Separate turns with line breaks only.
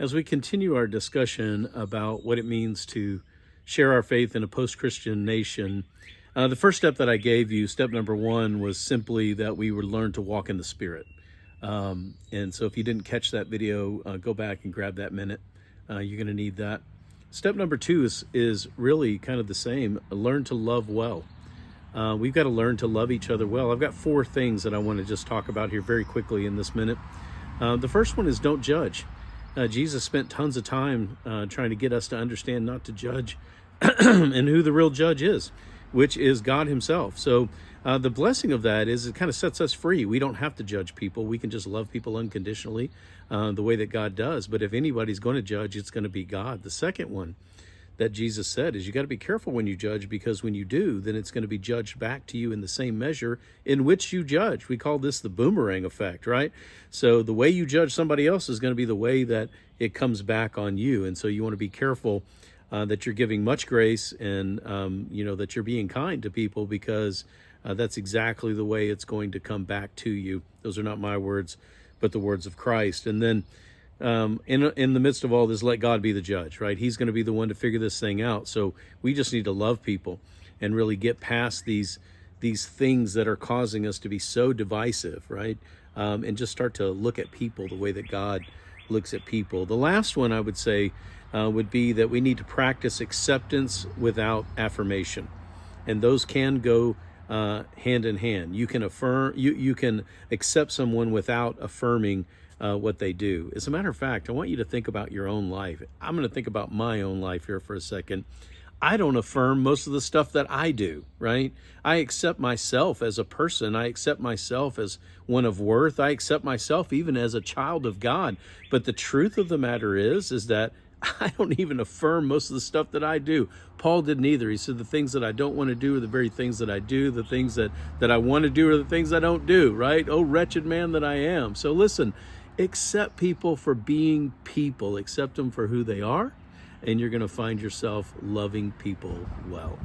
As we continue our discussion about what it means to share our faith in a post-Christian nation, the first step that I gave you, step number one, was simply that we would learn to walk in the Spirit. And so if you didn't catch that video, go back and grab that minute. You're going to need that. Step number two is really kind of the same. Learn to love well. We've got to learn to love each other well. I've got four things that I want to just talk about here very quickly in this minute. The first one is don't judge. Jesus spent tons of time trying to get us to understand not to judge and who the real judge is, which is God himself. So the blessing of that is it kind of sets us free. We don't have to judge people. We can just love people unconditionally the way that God does. But if anybody's going to judge, it's going to be God. The second one that Jesus said is you got to be careful when you judge, because when you do, then it's going to be judged back to you in the same measure in which you judge. We call this the boomerang effect, right? So the way you judge somebody else is going to be the way that it comes back on you. And so you want to be careful that you're giving much grace and, that you're being kind to people, because that's exactly the way it's going to come back to you. Those are not my words, but the words of Christ. And then in the midst of all this, let God be the judge, right? He's going to be the one to figure this thing out. So we just need to love people and really get past these things that are causing us to be so divisive, right? And just start to look at people the way that God looks at people. The last one I would say would be that we need to practice acceptance without affirmation. And those can go hand in hand. You can affirm, you can accept someone without affirming what they do. As a matter of fact, I want you to think about your own life. I'm going to think about my own life here for a second. I don't affirm most of the stuff that I do, right? I accept myself as a person. I accept myself as one of worth. I accept myself even as a child of God. But the truth of the matter is that I don't even affirm most of the stuff that I do. Paul didn't either. He said the things that I don't want to do are the very things that I do. The things that I want to do are the things I don't do, right? Oh, wretched man that I am. So listen, accept people for being people. Accept them for who they are, and you're going to find yourself loving people well.